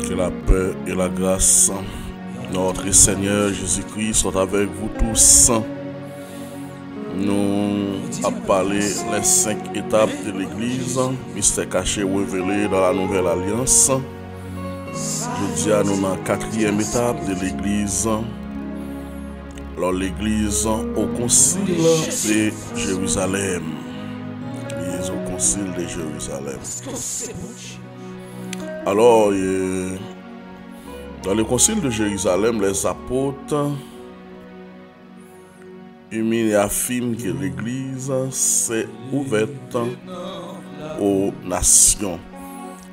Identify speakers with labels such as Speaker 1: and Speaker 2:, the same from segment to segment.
Speaker 1: Que la paix et la grâce de notre Seigneur Jésus-Christ soient avec vous tous. Nous avons parlé les 5 étapes de l'Église, mystère caché révélé dans la Nouvelle Alliance. Je dis à nous dans la 4e étape de l'Église. Alors l'Église au Concile de Jérusalem. L'Église au Concile de Jérusalem. Alors, dans le Concile de Jérusalem, les apôtres humilent et affirment que l'Église s'est ouverte aux nations.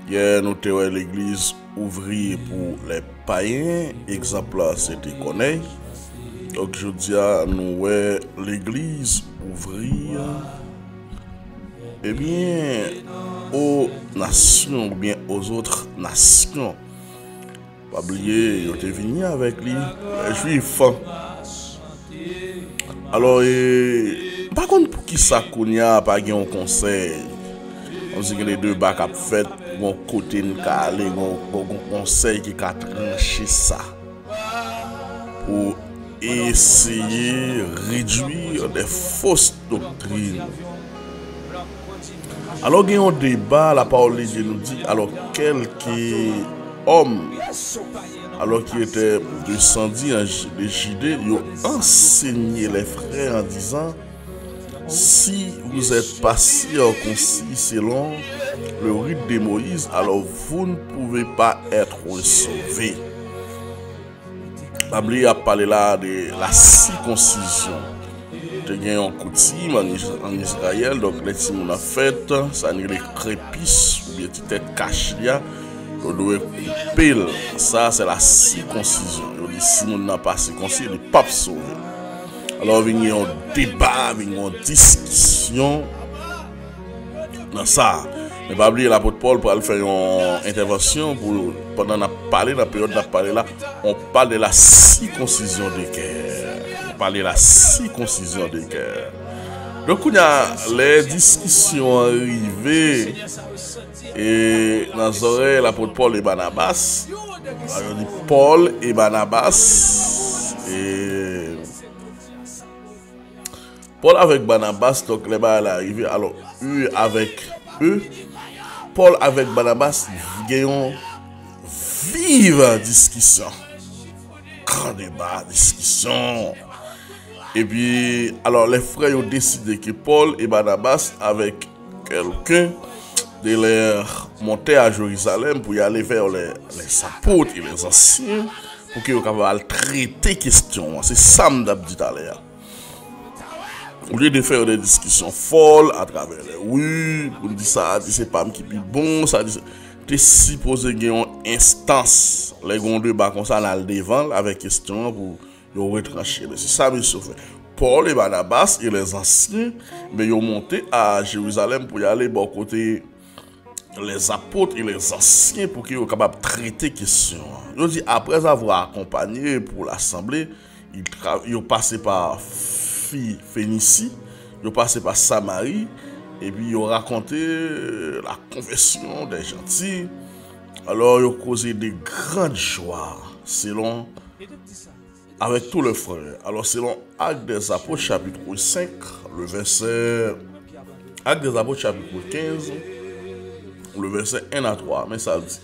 Speaker 1: Hier, nous avons l'Église ouverte pour les païens, exemple c'était Corneille. Donc je dis à nous, l'Église ouverte aux nations ou bien aux autres nations. Pas oublier, ils étaient venus avec lui, les Juifs. Alors, par contre, pour qui ça qu'on a pas un conseil, on dit que les deux bacs à fait, mon côté de calé, mon conseil qui a tranché ça pour essayer de réduire des fausses doctrines. Alors, il y a un débat, la parole de Dieu nous dit, alors, quelques hommes, alors qui était descendu de Judée, ils ont enseigné les frères en disant, si vous êtes pas circoncis selon le rite de Moïse, alors vous ne pouvez pas être sauvés. La Bible a parlé là de la circoncision. Il y a un coutume en Israël, donc les timons a fait, ça n'est les crépices ou bien tête cachée, on doit couper. Ça, c'est la circoncision. On dit si on n'a pas circoncis, il n'est pas sauvé. Alors, il y a un débat, il y a une discussion dans ça. Mais pas oublier l'apôtre Paul pour faire une intervention pendant la parler, la période de la parler là, on parle de la circoncision des cœurs. Parler la circoncision des cœurs. Donc, il y a les discussions arrivées et dans les oreilles, l'apôtre Paul et Barnabas. Alors, dit Paul et Barnabas. Et Paul avec Barnabas, donc les balles arrivées. Alors, eux avec eux, Paul avec Barnabas, ils ont vive discussion. Grand débat, discussion. Et puis, alors les frères ont décidé que Paul et Barnabas, avec quelqu'un, de les monter à Jérusalem pour y aller vers les apôtres et les anciens, pour qu'ils puissent traiter question. C'est ça que je dit tout à l'heure. Au lieu de faire des discussions folles à travers les rues, pour dire ça, c'est pas qui est bon, ça dit, tu supposé qu'il y a une instance, les deux bas comme ça, dans le devant, avec question pour retrancher. C'est ça que je fait. Paul et Barnabas et les anciens, ils ont monté à Jérusalem pour y aller bon côté les apôtres et les anciens pour qu'ils soient capables de traiter question. Ils dit après avoir accompagné pour l'assemblée, ils ont passé par Phénicie, ils ont passé par Samarie et puis ils ont raconté la conversion des gentils. Alors ils ont causé de grandes joies selon avec tous les frères. Alors selon Actes des Apôtres chapitre 5, le verset Actes des Apôtres chapitre 15, le verset 1 à 3, mais ça dit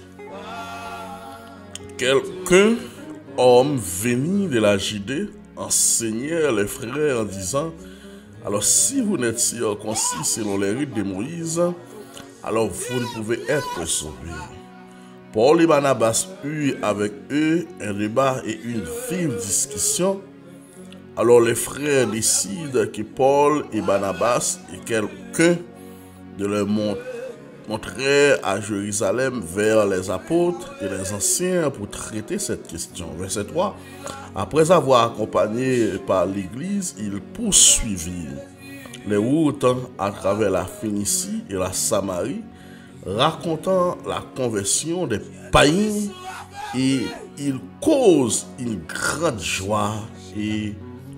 Speaker 1: quelqu'un homme venu de la Judée enseignait les frères en disant, alors si vous n'êtes circoncis selon les rites de Moïse, alors vous ne pouvez être sauvés. Paul et Barnabas eurent avec eux un débat et une vive discussion. Alors les frères décident que Paul et Barnabas et quelqu'un de leur montrer à Jérusalem vers les apôtres et les anciens pour traiter cette question. Verset 3. Après avoir accompagné par l'Église, ils poursuivirent les routes à travers la Phénicie et la Samarie, racontant la conversion des païens, et ils causent une grande joie et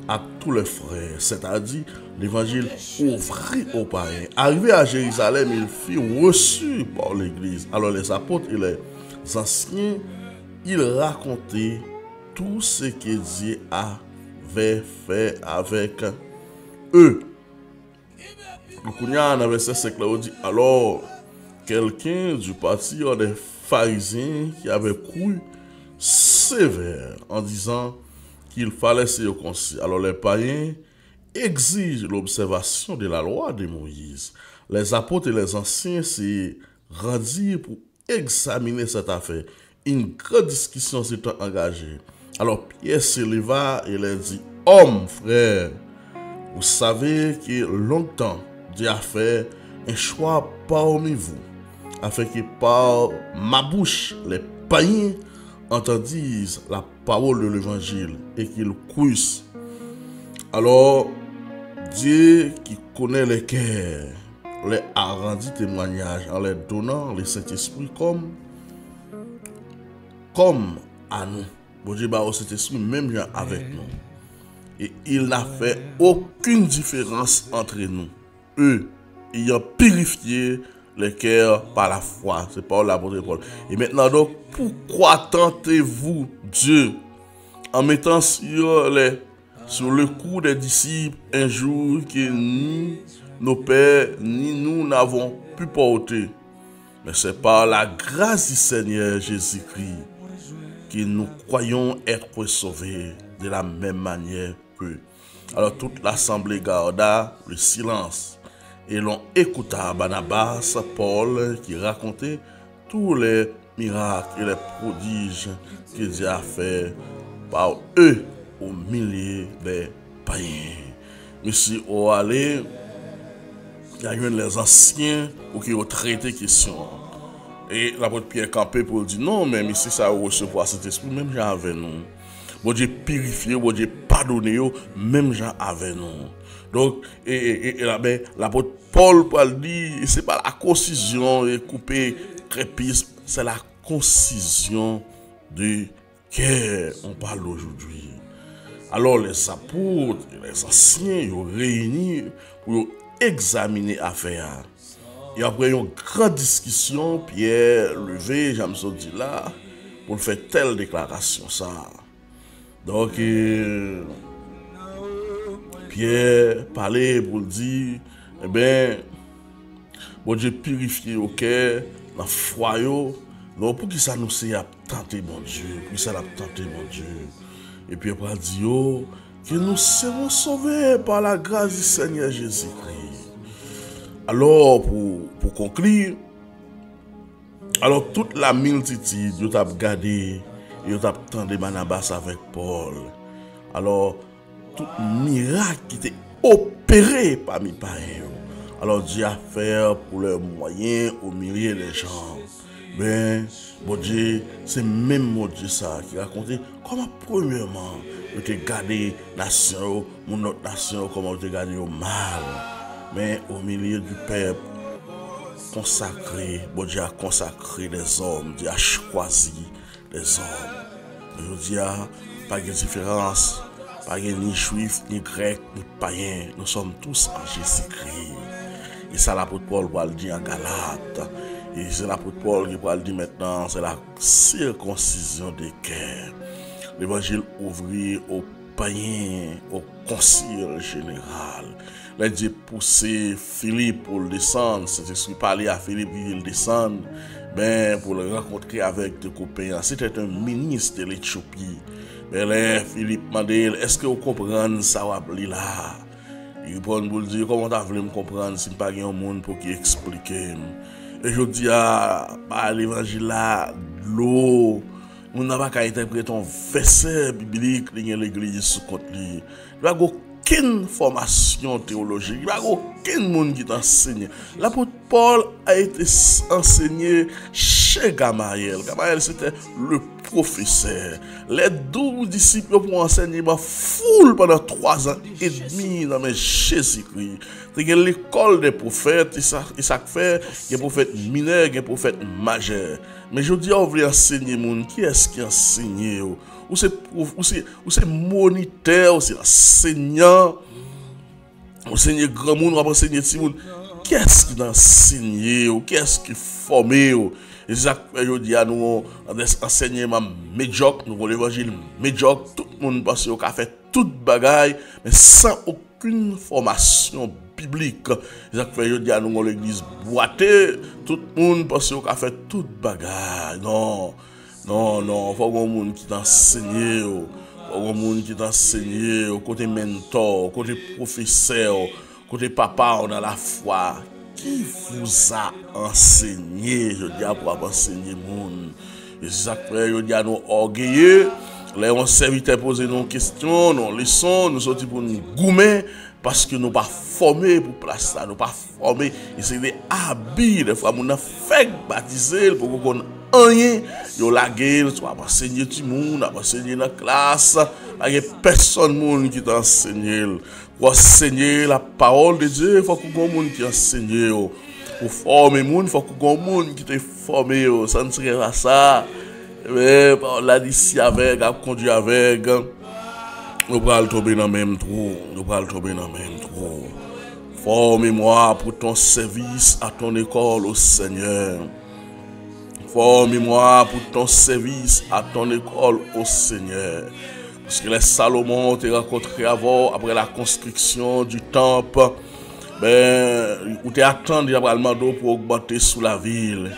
Speaker 1: à tous les frères, c'est-à-dire l'évangile ouvrit aux païens. Arrivé à Jérusalem, il fut reçu par l'Église. Alors les apôtres et les anciens il racontait tout ce que Dieu avait fait avec eux. Dans le verset 5, là, on dit, alors, quelqu'un du parti des pharisiens qui avait cru sévère en disant qu'il fallait se circoncire. Alors, les païens exigent l'observation de la loi de Moïse. Les apôtres et les anciens se rendirent pour examiner cette affaire. Une grande discussion s'est engagée. Alors, Pierre se leva et leur dit, hommes, frères, vous savez que longtemps, Dieu a fait un choix parmi vous, afin que par ma bouche, les païens entendissent la parole de l'évangile et qu'ils croissent. Alors, Dieu qui connaît les cœurs, les a rendu témoignage en leur donnant le Saint-Esprit comme à nous. Bon Dieu, au Saint-Esprit, même avec nous. Et il n'a fait aucune différence entre nous. Eux, ayant purifié les cœurs par la foi. C'est pas l'apôtre Paul. Et maintenant, donc, pourquoi tentez-vous Dieu en mettant sur le cou des disciples un jour que ni nos pères ni nous n'avons pu porter? Mais c'est par la grâce du Seigneur Jésus-Christ que nous croyons être sauvés de la même manière qu'eux. Alors toute l'assemblée garda le silence et l'on écouta Barnabas, Paul, qui racontait tous les miracles et les prodiges que Dieu a fait par eux au milieu des païens. Monsieur Oale, il y a eu les anciens pour qui ont traité question. Et l'apôtre Pierre campé pour dire non, mais ici ça recevoir cet esprit, même gens avec nous. Bon Dieu purifié, bon Dieu pardonné, même gens avec nous. Donc, l'apôtre Paul peut dire, c'est pas la concision et couper crépisme, c'est la concision du cœur. On parle aujourd'hui. Alors les apôtres et les anciens, ils ont réuni pour examiner l'affaire. Et après une grande discussion, Pierre levé, j'aime ça dit là, pour faire telle déclaration ça. Donc, Pierre parlait pour dire, eh bien, bon Dieu purifié au cœur, dans le foi, donc pour qui ça nous sait à tenter mon Dieu, pour qui ça l'a tenté mon Dieu. Et puis après dit, que nous serons sauvés par la grâce du Seigneur Jésus-Christ. Alors, pour conclure, alors toute la multitude, ils ont gardé, ils ont attendu Barnabas avec Paul. Alors, tout miracle qui était opéré parmi les païens. Alors, Dieu a fait pour leurs moyens au milieu des gens. Ben, bon Dieu, c'est même mon Dieu ça qui racontait comment premièrement, vous avez gardé la nation, mon autre nation, comment vous avez gardé au mal. Mais au milieu du peuple consacré, bon Dieu a consacré des hommes, Dieu a choisi des hommes. Je dis, pas de différence, pas de ni juif, ni grec, ni païen, nous sommes tous en Jésus-Christ. Et ça l'apôtre Paul va le dire en Galate. Et c'est l'apôtre Paul qui va le dire maintenant, c'est la circoncision des cœurs. L'évangile ouvrit aux païens, au concile général. Là, Dieu poussé Philippe pour le descendre. C'est ce qui parlait à Philippe, il descend, ben, pour le rencontrer avec des copains. C'était un ministre de l'Éthiopie. Mais là, Philippe m'a dit, est-ce que vous comprenez ça va là? Il répond pour dire, comment tu voulu me comprendre si je n'ai pas un monde pour qui expliquer? Et je dis à l'évangile là, l'eau, on n'a pas qu'à interpréter un verset biblique dans l'église sous côté. Il n'y a aucune formation théologique, il n'y a aucun monde qui t'enseigne. L'apôtre Paul a été enseigné chez Gamaliel. Gamaliel, c'était le professeur. Les 12 disciples pour enseigner ma foule pendant 3 ans et demi dans Jésus-Christ. C'est l'école des prophètes, et ça fait, il y a des prophètes mineurs, il y a des prophètes majeurs. Mais je dis, on veut enseigner moun, qui est-ce qui enseigne? Ou c'est moniteur, ou c'est enseignant, ou c'est grand monde, ou enseigner petit monde. Qui est-ce qui enseigne? Ou qui est-ce qui forme? Et ça yo dit à nous des enseignements médiocres, nous l'évangile médiocre, tout le monde pense au fait toute bagaille mais sans aucune formation biblique. Et ça fait yo dit à nous l'église boitée, tout le monde pense au fait toute bagaille. Non, faut qu'on monde qui t'enseigne. Au monde qui t'enseigne, au côté mentor, au côté professeur, au côté papa, on a la foi. Qui vous a enseigné, je dis à pour enseigner monde. Et c'est ça que je dis à nous orgueilleux. Les on serviteur poser nos questions, nos leçons, nous sortis pour nous goumer parce que nous pas formés pour place ça, nous pas formés. Et c'est des habits, des fois, nous avons fait baptiser pour qu'on rien, yo la gueule, tu vas enseigner tout le monde, enseigner dans la classe, il y a personne qui t'enseigne. Pour enseigner la parole de Dieu, il faut que le monde qui enseigne. Pour former le monde, il faut que le monde qui te forme. Ça ne serait pas ça. Mais là, d'ici avec, à conduire avec, nous allons tomber dans le même trou. Forme-moi pour ton service à ton école au Seigneur. Forme-moi pour ton service à ton école au Seigneur. Parce que les Salomon t'ont rencontré avant, après la construction du temple, où t'es attendu après le manteau pour augmenter sous la ville.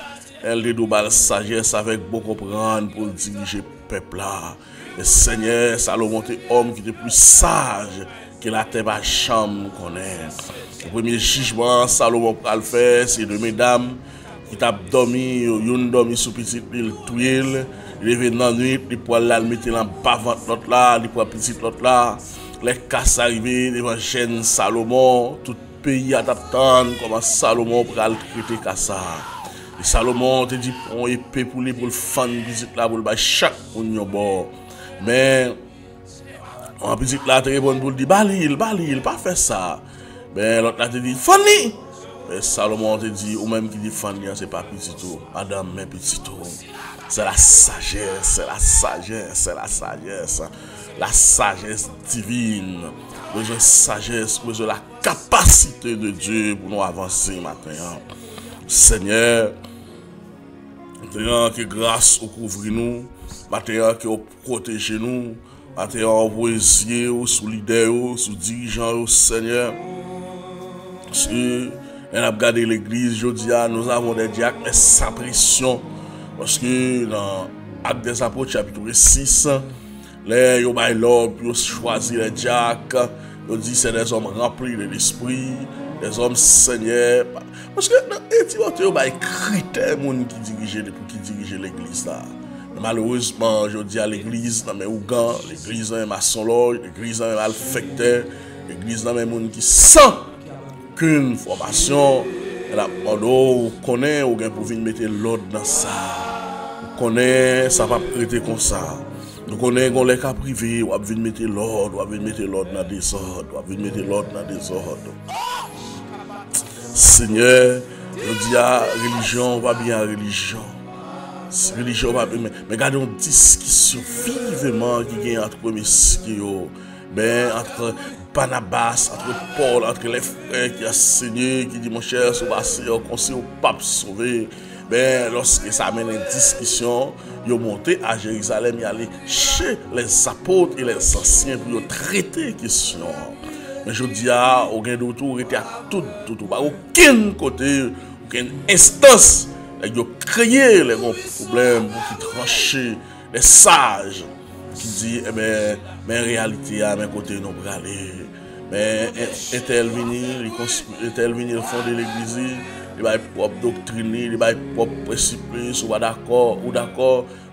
Speaker 1: Elle te donne la sagesse avec bon comprendre pour diriger le peuple là. Le Seigneur Salomon t'es homme qui est plus sage que la terre à chambre connaît. Le premier jugement Salomon va le faire, c'est de mesdames qui t'a dormi, yon dormi sous petite île tuile, il est dans la nuit, il peut la mettre dans bas l'autre là, il peut petite l'autre là, les casses arrivées devant chaîne Salomon, tout pays adaptant comment Salomon pour le traiter Kassa. Et Salomon te dit on épée pour lui pour le fan visite là pour le chaque pour nous bord. Mais en visite là te répond pour dire balil, pas faire ça. Mais l'autre là te dit Fanny. Mais Salomon te dit, ou même qui dit Fanny, c'est pas petit tout, madame, mais petit tout. C'est la sagesse, la sagesse divine. Besoin de sagesse, besoin de la capacité de Dieu pour nous avancer maintenant. Seigneur, maintenant que grâce au couvre-nous, maintenant que protège nous, maintenant envoyé sous leader, sous dirigeant, Seigneur. On a regardé l'église, je dis, nous avons des diacres, mais sans pression. Parce que dans Actes des Apôtres, chapitre 6, les ils ont l'ordre, ils ont choisi les diacres. Ils disent c'est des hommes remplis de l'esprit, des hommes seigneurs. Parce que dans Timothée, ils ont des critères qui dirigent l'église. Malheureusement, je dis à l'église, dans mes Ougans, l'église dans mes maçons, l'église dans mes malfecteurs, l'église dans mes gens qui sentent qu'une formation, on connaît, on pour venir mettre l'ordre dans ça. On connaît, ça va prêter comme ça. Nous connaissons les cas privés, on va venir mettre l'ordre, on va venir mettre l'ordre dans des ordres, on va venir mettre l'ordre dans des ordres. Seigneur, je dis à religion, va bien à religion. Religion va bien, mais gardons une discussion vivement qui est entre messieurs, entre Barnabas, entre Paul, entre les frères qui ont saigné, qui dit mon cher, c'est passé au conseil au pape sauvé. Lorsque ça amène une discussion, ils ont monté à Jérusalem, ils allaient chez les apôtres et les anciens pour traiter la question. Mais je dis à aucun d'autre, était à tout, pas aucun côté, aucune instance, ils ont créé les gros problèmes pour qu'ils tranchent les sages qui disent, mais en réalité, à mes côtés, nous allons aller. Mais est-elle venue le fond de l'église, il va être propre doctrine, il va être propre principe, ou pas d'accord,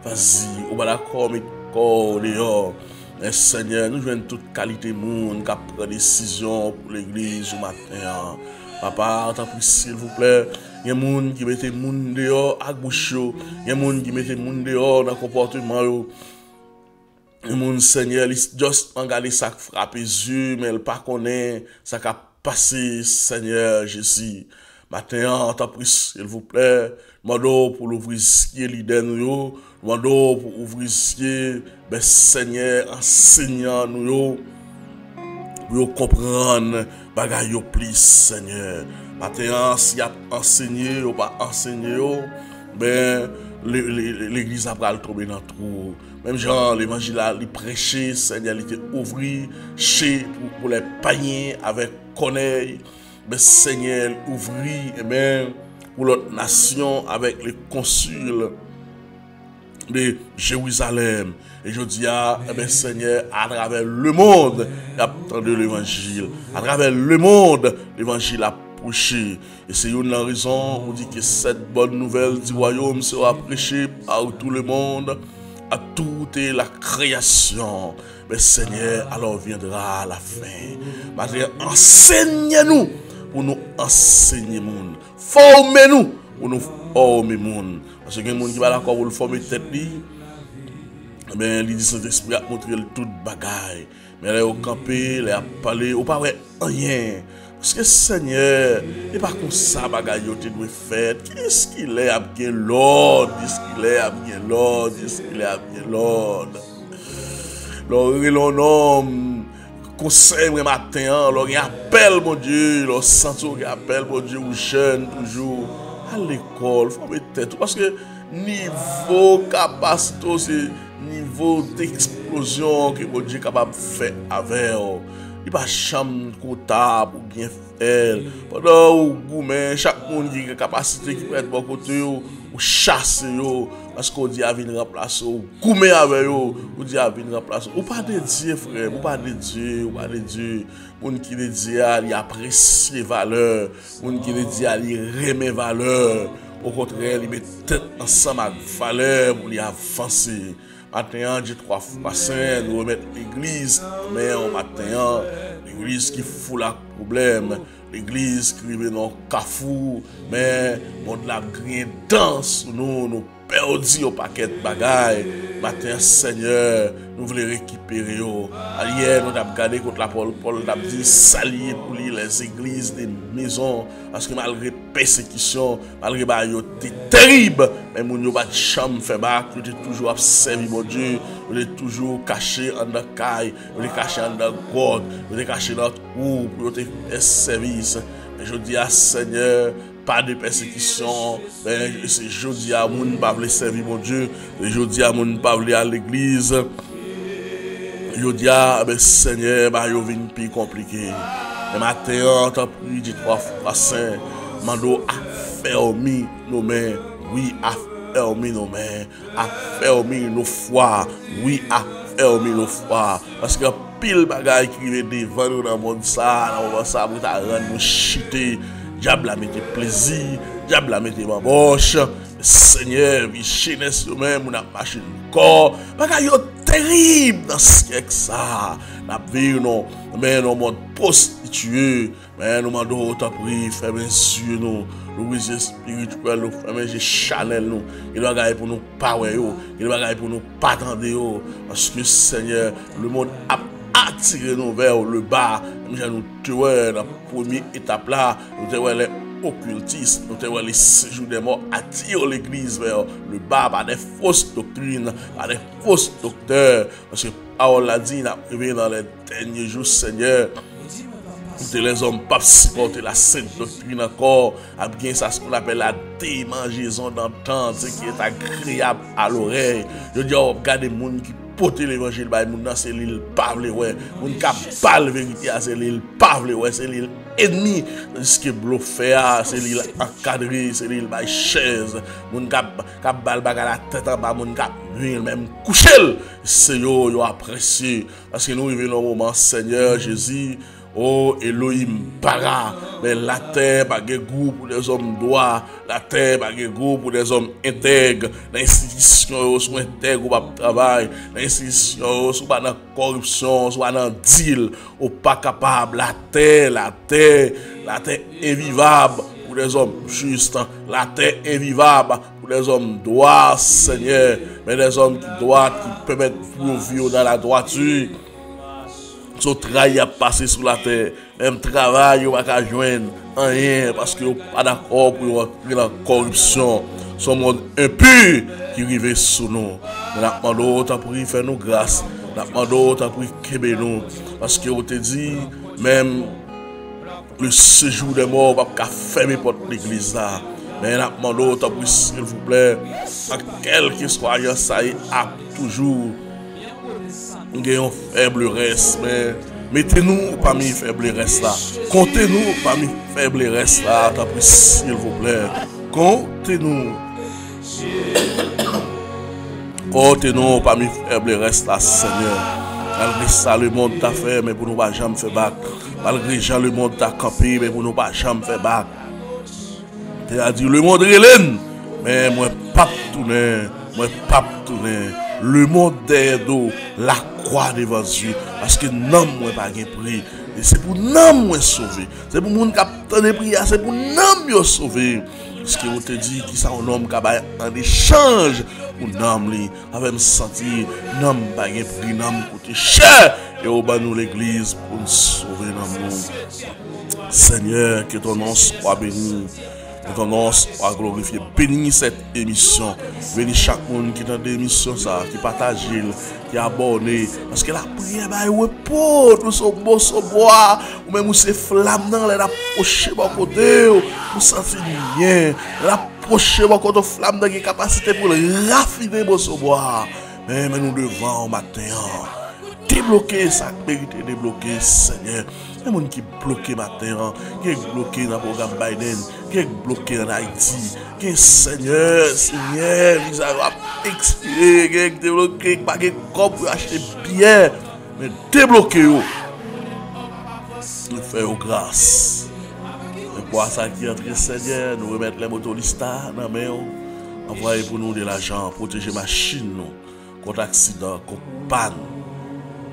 Speaker 1: vas-y, ou pas d'accord, mais corps dehors. Mais Seigneur, nous jouons toute qualité de monde qui prend des décisions pour l'église au matin. Papa, t'en prie, s'il vous plaît. Il y a des gens qui mettent les gens dehors à bouche. Il y a des gens qui mettent les gens dehors dans le comportement. Mon Seigneur, il juste regarder ça frappe les yeux, mais il pas connaît ça qui a passé, Seigneur Jésus. Maintenant, t'en prie, s'il vous plaît, demandons pour l'ouvrir l'idée nous, demandons pour ouvrir Seigneur, enseignant nous, pour comprendre, bagaille plus, Seigneur. Maintenant, s'il y a enseigné ou pas enseigné, ben, l'église a pas tomber dans le trou. Même genre, l'évangile a prêché, Seigneur, il était ouvert chez pour les paniers avec corneille. Ben, Seigneur, ouvrit, et ben, pour l'autre nation avec les consuls de Jérusalem. Et je dis eh bien, Seigneur, à travers le monde, il a entendu l'évangile. À travers le monde, l'évangile a prêché. Et c'est une raison, on dit que cette bonne nouvelle du royaume sera prêchée par tout le monde, à toute la création. Mais Seigneur, alors viendra la fin. Maintenant, enseignez-nous pour nous enseigner le monde. Formez-nous pour nous former le monde. Parce que les gens qui va d'accord pour le former tête, mais il dit Saint-Esprit a montré toute bagaille. Mais là, au campé, il a parlé, au pas rien. Parce que Seigneur, il n'est pas comme ça, bagaille, tu dois faire. Qu'est-ce qu'il est à bien l'ordre? Qu'est-ce qu'il est à bien l'ordre? Qu'est-ce qu'il est à bien l'ordre? L'homme, conseil le matin, il appelle mon Dieu, il sent qu'il appelle mon Dieu aux jeunes, toujours à l'école, il faut mettre tête. Parce que niveau capacité, c'est niveau d'explosion que mon Dieu est capable de faire avec. Il n'y a pas de chambre comptable ou bien faire. Pendant où chaque monde qui a une capacité qui peut être bon côté ou chasser parce qu'on dit à venir remplacer ou gourmet avec eux, ou dit à venir remplacer. Ou pas de Dieu frère, ou pas de Dieu, ou pas de Dieu. Moun qui le dit il apprécie les valeurs, moun qui le dit il remet valeurs. Au contraire, il met tête ensemble avec valeurs pour lui avancer. Maintenant, j'ai 3 fois saint, nous remettre l'église, mais en matin, l'église qui fout la problème, l'église qui rive dans le cafou, mais mon de la grille danse, nous perdons au paquet de bagailles. Matin, Seigneur, nous voulons récupérer. Hier, nous avons regardé contre la Paul a dit saluer pour les églises, des maisons, parce que malgré persécution, malgré c'était terrible, mais nous n'avons pas de chambre fait bac, nous sommes toujours observé, mon Dieu, nous sommes toujours cachés en la caille, nous sommes cachés en la grotte, nous sommes cachés dans notre cour pour faire service. Et je dis à Seigneur, pas de persécution, mais c'est jeudi à moun pas vle servir mon Dieu, jeudi à moun pas vle à l'église. Jeudi à Seigneur, yo vinn plus compliqué. Le matin, t'as pris dit 3 fois saint, mando a fermi nos mains, oui a fermi nos mains, a fermi nos foi, oui a fermi nos foi, parce que pile bagaille qui vient devant nous dans le monde ça, pour ta rendre nous chiter. Diable a mis plaisir, diable a mis bamboche. Seigneur, vichinesse même, on a marché le corps. Bagaille terrible dans ce que ça. N'a vu non, mais nous monde prostitué, mais nous mandons autant prier, faire mes yeux nous, nous spirituel, nous faire mes Chanel nous. Il doit gagner pour nous pas ouais yo, il doit gagner pour nous pas attendre yo, parce que Seigneur, le monde a attiré nous vers le bas. Nous tuons dans la première étape là, nous tuons les occultistes, nous tuons les séjours des morts, attirent l'église vers le bas par des fausses doctrines, par des fausses docteurs. Parce que Paul l'a dit, il a arrivé dans les derniers jours, Seigneur. Les hommes ne peuvent pas supporter la sainte doctrine encore, à bien ça ce qu'on appelle la démangeaison d'entendre, ce qui est agréable à l'oreille. Je dis, regardez les gens qui portent l'évangile, c'est l'île Pavle, ouais. Les gens qui parlent la vérité, c'est l'île Pavle, ouais. C'est l'île ennemi. Ce qui est bluffé, c'est l'île encadrée, c'est l'île by chaise. Les gens qui parlent la tête en bas, les gens qui même coucher, c'est yo apprécié. Parce que nous vivons un moment, Seigneur Jésus. Oh Elohim para, mais la terre pas de goût pour des hommes droits, la terre pas de goût pour des hommes intègres, l'institution sont intègres pour le travail, l'institution sont pas dans corruption, soit dans deal, ou pas capable, la terre invivable pour des hommes justes, la terre invivable pour des hommes droits, Seigneur, mais des hommes qui doivent, qui permettent de vivre dans la droiture. Son travail a passé sur la terre, même travail, on va pas joindre rien parce que pas d'accord pour rentrer dans la corruption. Son monde impur qui arrive sur nous. Nous demandons autant pour faire nous grâce, nous demandons autant pour québer nous, parce que on te dit même le séjour des morts va pas fermer porte l'église là. Mais nous demandons, s'il vous plaît, à quel que soit ça y a toujours un faible reste, mais mettez-nous parmi les faibles restes là. Comptez-nous parmi les faibles restes là, s'il vous plaît. Comptez-nous. Comptez-nous parmi les faibles restes là, Seigneur. Malgré ça, le monde t'a fait, mais pour nous pas jamais faire bac. Malgré ça, le monde t'a campé, mais pour nous pas jamais faire bac. Tu as dit, le monde est l'en, mais moi pas tourner, moi pas tourner. Le monde derrière d'eau, la croix devant Dieu, parce que non, moi pas gain prix. Et c'est pour non, moi sauver. C'est pour monde qui a tant de prières, c'est pour non, moi sauver. Parce que vous te dit qui ça un homme qui a en échange pour nom li avec me sentir nom pas gain prix nom coûter cher et au bas nous l'église pour nous sauver dans nous. Seigneur, que ton nom soit béni, que ton nom soit glorifié. Bénis cette émission, bénis chaque monde qui est dans l'émission ça, qui partage, qui est abonné, parce que la prière va repos, nous sommes beaux, sommes bois, ou même nous c'est flamme dans les approcher mon côté, nous sentir bien, l'approcher mon côté flamme dans les capacités pour raffiner mon bois. Mais nous devons au matin débloquer sa vérité, débloquer, Seigneur. Il y a des gens qui sont bloqués matin, qui sont bloqués dans le programme Biden, qui sont bloqués en Haïti, qui sont Seigneur, ils ont expiré, qui sont débloqués, qui n'ont pas de corps pour acheter bien, mais débloqués. Nous faisons grâce. Et pour ça qui entre, Seigneur, nous remettons les motoristes dans la main, envoyer pour nous de l'argent, protéger la machine contre accident, contre panne.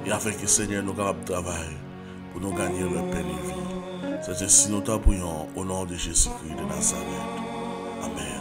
Speaker 1: Et afin que Seigneur nous capables de travailler pour nous gagner le pain de vie. C'est ainsi nous t'en prions au nom de Jésus-Christ de Nazareth. Amen.